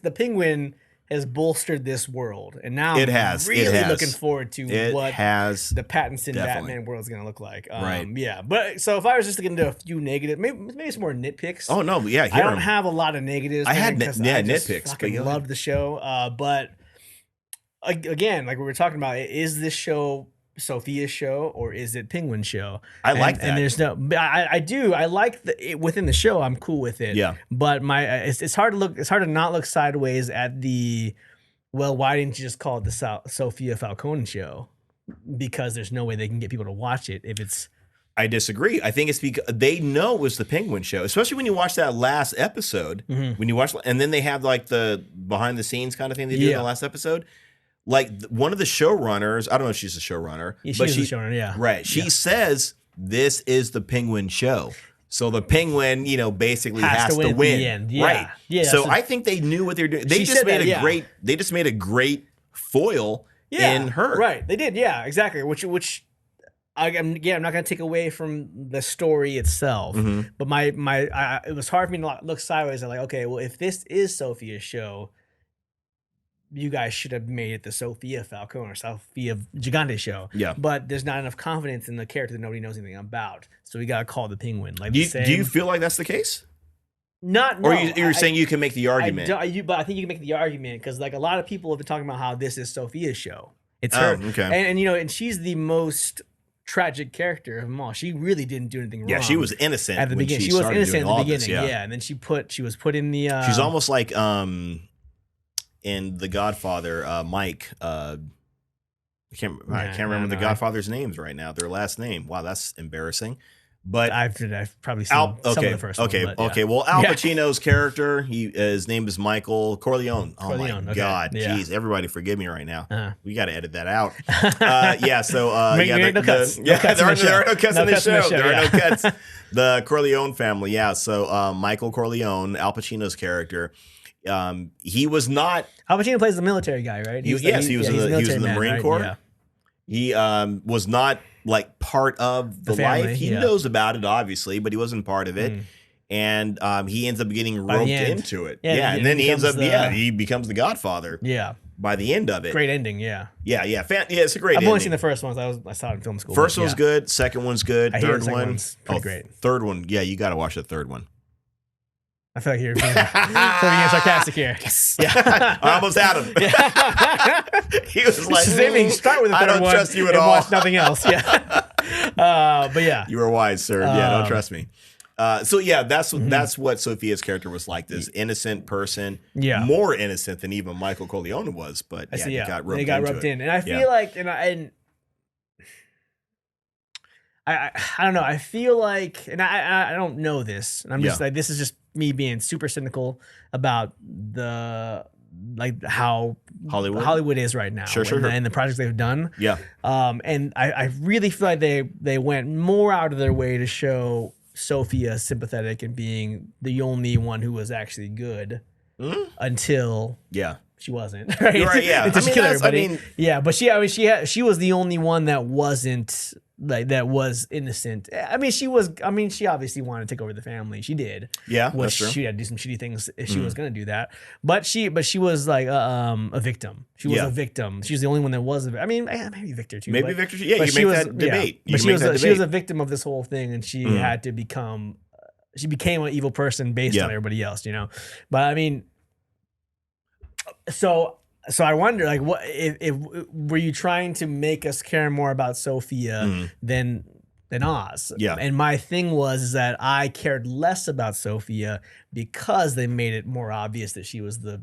the Penguin has bolstered this world, and now It I'm has. really looking forward to what the Pattinson definitely. Batman world is going to look like. Right. Yeah, but so if I was just to get into a few negative, maybe some more nitpicks. Oh no, yeah, I don't have a lot of negatives. I had nitpicks. I but loved the show, but again, like we were talking about, is this show Sophia's show or is it Penguin's show? I like that. And there's no, I like within the show. I'm cool with it. Yeah. But it's hard to look. It's hard to not look sideways at the. Well, why didn't you just call it the Sofia Falcone show? Because there's no way they can get people to watch it if it's. I disagree. I think it's because they know it was the Penguin show, especially when you watch that last episode. Mm-hmm. When you watch, and then they have like the behind the scenes kind of thing they do in the last episode. Like one of the showrunners, I don't know if she's a showrunner, but she's the showrunner, yeah. Right. She says this is the Penguin show. So the Penguin, basically has to win. The end. Yeah. Right. Yeah. So I think they knew what they were doing. They just made a great foil in her. Right. They did. Yeah, exactly. Which I'm not going to take away from the story itself, but it was hard for me to look sideways. I'm like, okay, well, if this is Sophia's show, you guys should have made it the Sofia Falcone or Sofia Gigante show. Yeah. But there's not enough confidence in the character that nobody knows anything about. So we got to call the Penguin. Like, do you feel like that's the case? No. Or you're saying you can make the argument? But I think you can make the argument because like a lot of people have been talking about how this is Sophia's show. It's her. Okay. And she's the most tragic character of them all. She really didn't do anything wrong. Yeah, she was innocent at the beginning. She was innocent at the beginning. Yeah. And then she was put in the. She's almost like in The Godfather, Mike. I can't remember the Godfather's names right now. Their last name. Wow, that's embarrassing. But I've probably seen some of the first one. Okay. Well, Al Pacino's character, his name is Michael Corleone. Oh my God, jeez! Everybody, forgive me right now. We got to edit that out. So no cuts. There are no cuts in the show. There are no cuts. The Corleone family. Yeah. So Michael Corleone, Al Pacino's character. He was not. Al Pacino plays the military guy, right? He was in the Marine Corps. Yeah. He was not like part of the family, life. He knows about it, obviously, but he wasn't part of it. And he ends up getting roped into it. And then he ends up, he becomes the Godfather. Yeah. By the end of it. Great ending, yeah. Yeah, it's a great ending. I've only seen the first one. I saw it in film school. First one's good. Second one's good. Third one's pretty great. Third one, yeah, you got to watch the third one. I feel like you're being sarcastic here. Yes. Yeah. I almost had him. He was like, start with the third one. I don't trust you at all. Watch nothing else. Yeah. But yeah. You were wise, sir. Yeah, don't trust me. That's what Sophia's character was like. This innocent person. Yeah. More innocent than even Michael Corleone was. But he got roped in. And I feel like, I don't know. I feel like, and I don't know this. And I'm just like, this is just me being super cynical about how Hollywood is right now. Sure. And the projects they've done. Yeah. And I really feel like they went more out of their way to show Sophia sympathetic and being the only one who was actually good until she wasn't. Right? You're right. Yeah. Until she killed everybody. But she was the only one that wasn't. That was innocent. She obviously wanted to take over the family. She did. Yeah, that's true. She had to do some shitty things if she was going to do that. But she was like a victim. She was a victim. She was the only one that was. Maybe Victor too. Maybe Victor. Yeah, you make that debate. But she was a victim of this whole thing, and she had to become. She became an evil person based on everybody else, But So I wonder, like, what if were you trying to make us care more about Sophia than Oz? Yeah. And my thing was that I cared less about Sophia because they made it more obvious that she was the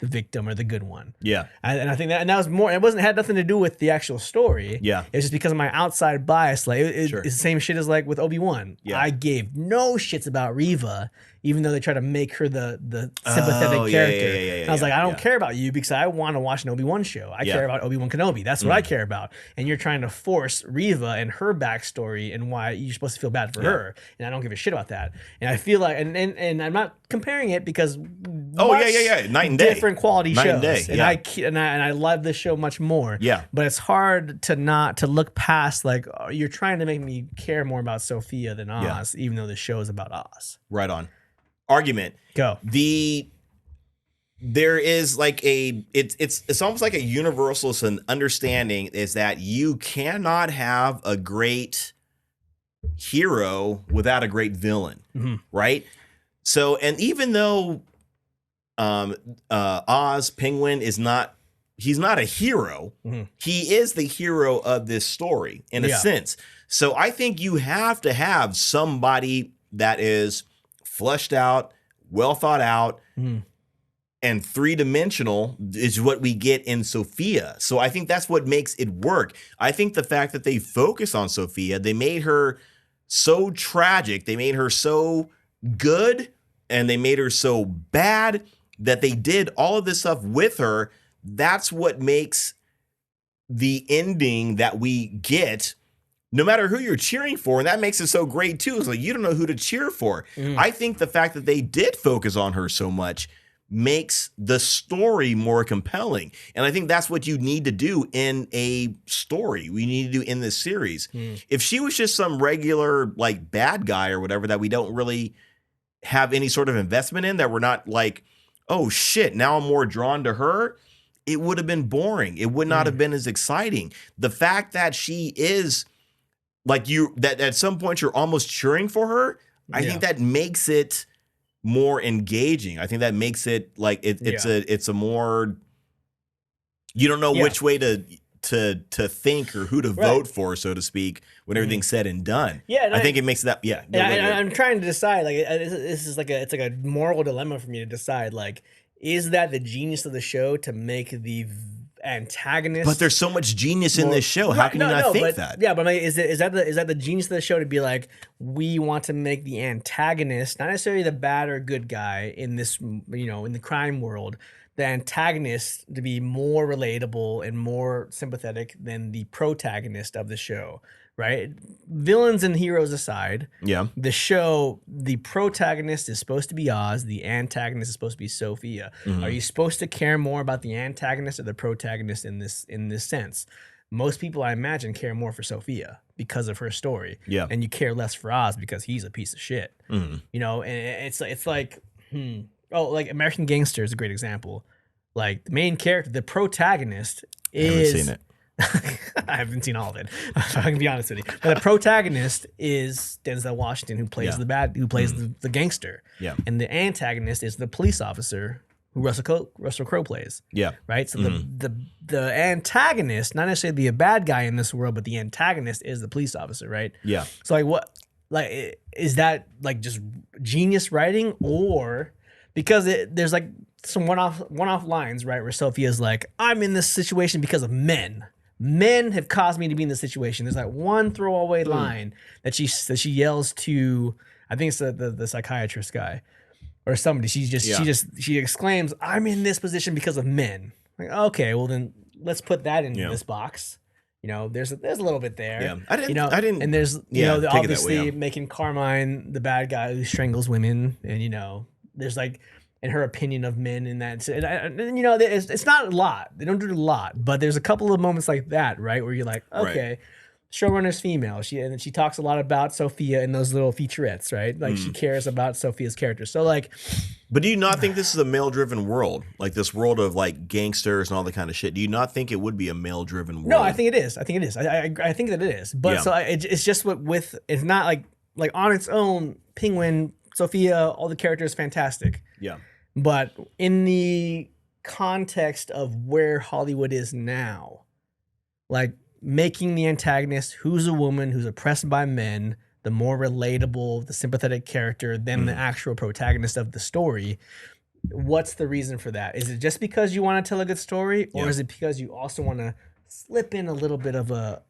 victim or the good one. Yeah. And I think that was more. It had nothing to do with the actual story. Yeah. It's just because of my outside bias. Like it's the same shit as like with Obi-Wan. Yeah. I gave no shits about Reva, even though they try to make her the sympathetic character. And I was like, I don't care about you because I want to watch an Obi-Wan show. I care about Obi-Wan Kenobi. That's what I care about. And you're trying to force Reva and her backstory and why you're supposed to feel bad for her. And I don't give a shit about that. And I feel like, and I'm not comparing it because night and day, different quality night shows. And day. And I love this show much more. Yeah. But it's hard to look past like you're trying to make me care more about Sophia than Oz, even though the show is about Oz. Right on. Argument. Go. there is like it's almost like a universal understanding is that you cannot have a great hero without a great villain, right? So, and even though Oz Penguin he's not a hero, he is the hero of this story in a sense. So I think you have to have somebody that is fleshed out, well thought out, and three-dimensional is what we get in Sofia. So I think that's what makes it work. I think the fact that they focus on Sofia, they made her so tragic, they made her so good, and they made her so bad that they did all of this stuff with her. That's what makes the ending that we get, no matter who you're cheering for, and that makes it so great too. It's like you don't know who to cheer for. I think the fact that they did focus on her so much makes the story more compelling. And I think that's what you need to do in a story. We need to do in this series. If she was just some regular like bad guy or whatever that we don't really have any sort of investment in, that we're not like, oh shit, now I'm more drawn to her, it would have been boring. It would not have been as exciting. The fact that she is like that at some point you're almost cheering for her, I think that makes it more engaging. I think that makes it like it's a more, you don't know which way to think or who to vote for, so to speak, when everything's said and done. I think it makes that I'm trying to decide, like, this is like it's like a moral dilemma for me to decide, like, is that the genius of the show to make the antagonist? But there's so much genius in this show. How can you not think that? Yeah, but like, is that the genius of the show to be like, we want to make the antagonist, not necessarily the bad or good guy in this, in the crime world, the antagonist to be more relatable and more sympathetic than the protagonist of the show, right? Villains and heroes aside, the show, the protagonist is supposed to be Oz, the antagonist is supposed to be Sofia. Are you supposed to care more about the antagonist or the protagonist in this sense? Most people, I imagine, care more for Sofia because of her story, and you care less for Oz because he's a piece of shit. And it's like, like American Gangster is a great example. Like the main character, the protagonist is. I haven't seen it. I haven't seen all of it. I can be honest with you. But the protagonist is Denzel Washington, who plays the gangster. And the antagonist is the police officer who Russell Crowe plays. Right. So the antagonist, not necessarily the bad guy in this world, but the antagonist is the police officer. Right. So like what, like, is that like just genius writing, or because there's like some one-off lines, right, where Sophia's like, I'm in this situation because of men. Men have caused me to be in this situation. There's like one throwaway line that she yells to, I think it's the psychiatrist guy or somebody. She exclaims, I'm in this position because of men. Like, okay, well then let's put that in this box. There's a little bit there. I didn't. And there's obviously making Carmine the bad guy who strangles women, and there's like, in her opinion of men in that, and it's not a lot. They don't do it a lot, but there's a couple of moments like that, right, where you're like, okay, showrunner's female. She talks a lot about Sofia in those little featurettes, right? Like she cares about Sofia's character. So like, but do you not think this is a male-driven world, like this world of like gangsters and all that kind of shit? Do you not think it would be a male-driven world? No, I think it is. I think that it is. But so it's just it's not like on its own. Penguin, Sofia, all the characters, fantastic. But in the context of where Hollywood is now, like making the antagonist, who's a woman, who's oppressed by men, the more relatable, the sympathetic character than the actual protagonist of the story. What's the reason for that? Is it just because you want to tell a good story, or is it because you also want to slip in a little bit of a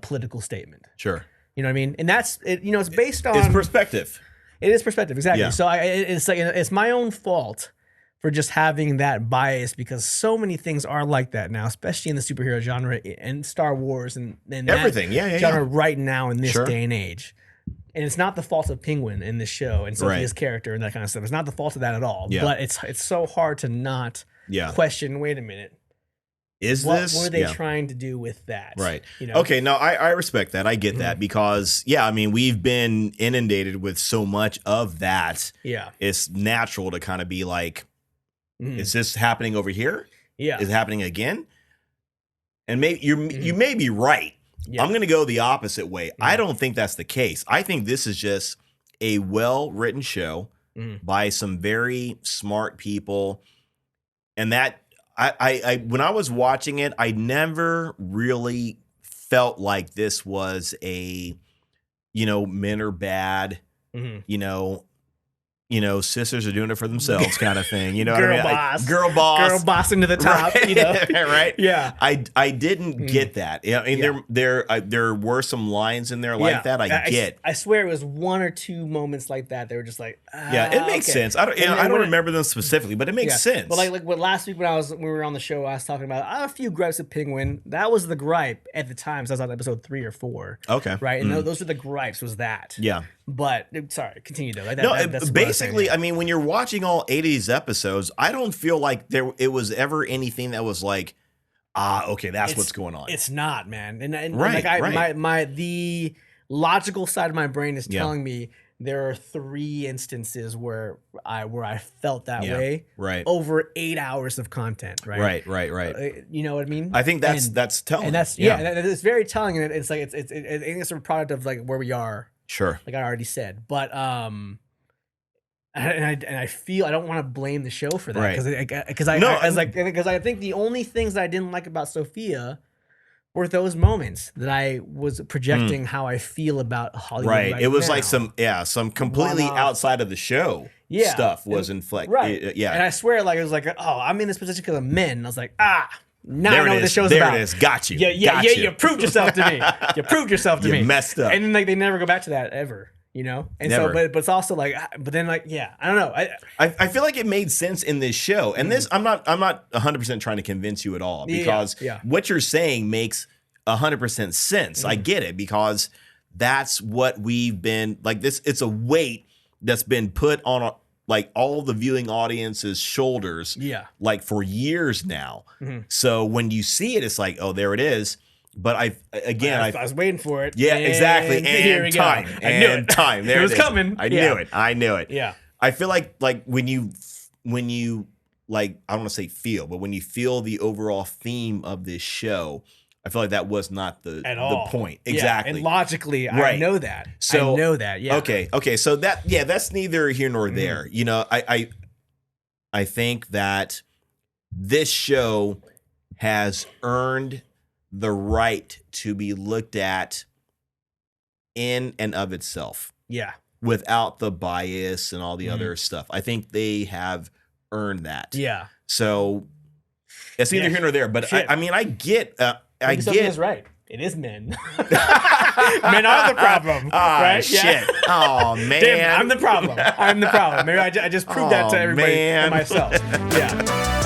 political statement? Sure. You know what I mean? And that's it. It's based on it's perspective. It is perspective, exactly. Yeah. So it's my own fault for just having that bias, because so many things are like that now, especially in the superhero genre and Star Wars and everything, genre right now in this day and age. And it's not the fault of Penguin in this show and Sophia's character and that kind of stuff. It's not the fault of that at all. But it's so hard to not question. Wait a minute. What were they trying to do with that? Right. Okay, no, I respect that. I get that because, we've been inundated with so much of that. It's natural to kind of be like, Is this happening over here? Yeah. Is it happening again? And maybe you may be right. Yeah. I'm going to go the opposite way. I don't think that's the case. I think this is just a well-written show by some very smart people. And that I when I was watching it, I never really felt like this was a, men are bad, sisters are doing it for themselves kind of thing. You know girl what I mean? Boss. Girl boss. Girl boss into the top, right? Right? Yeah. I didn't get that. I mean, there were some lines in there like that. I swear it was one or two moments like that. They were just like, it makes sense. I don't remember them specifically, but it makes sense. But like last week when we were on the show, I was talking about I have a few gripes with Penguin. That was the gripe at the time. So I was on episode 3 or 4. Okay. Right. And those were the gripes, was that. Yeah. But sorry, continue though. That's basically, I mean, when you're watching all 80s episodes, I don't feel like it was ever anything that was like, okay, that's what's going on. It's not, man. And right. The logical side of my brain is telling me there are 3 instances where I felt that way. Right. Over 8 hours of content. Right. Right. You know what I mean? I think that's telling. And that's it's very telling. And it's like I think it's a product of like where we are. Sure. Like I already said, but and I feel I don't want to blame the show for that because I think the only things that I didn't like about Sofia were those moments that I was projecting how I feel about Hollywood. Right. It was now. like some completely outside of the show stuff was inflected. Right. Yeah. And I swear, like it was like, oh, I'm in this position because of men. And I was like, now there I know what the show's there about. There it is. Got you. Yeah. You proved yourself to me. You proved yourself to me. You messed up. And then like they never go back to that ever. And never. So, but it's also like, but then like, I don't know. I feel like it made sense in this show, and this I'm not 100% trying to convince you at all because what you're saying makes 100% sense. I get it because that's what we've been like. It's a weight that's been put on like all the viewing audience's shoulders. Like for years now. So when you see it, it's like, oh, there it is. But I was waiting for it. Yeah, exactly. And here we time. Go. I knew it. Time. There it was coming. I knew it. Yeah. I feel like when you like, I don't want to say feel, but when you feel the overall theme of this show, I feel like that was not the point. Exactly. And logically, I know that. So, I know that. Yeah. Okay. So that's neither here nor there. I think that this show has earned the right to be looked at in and of itself. Yeah. Without the bias and all the other stuff. I think they have earned that. Yeah. So it's neither here nor there. But I get. I get. Is right. It is men. Men are the problem. Right? Shit. Yeah. Oh, man. Damn, I'm the problem. Maybe I just proved that to everybody and myself. Yeah.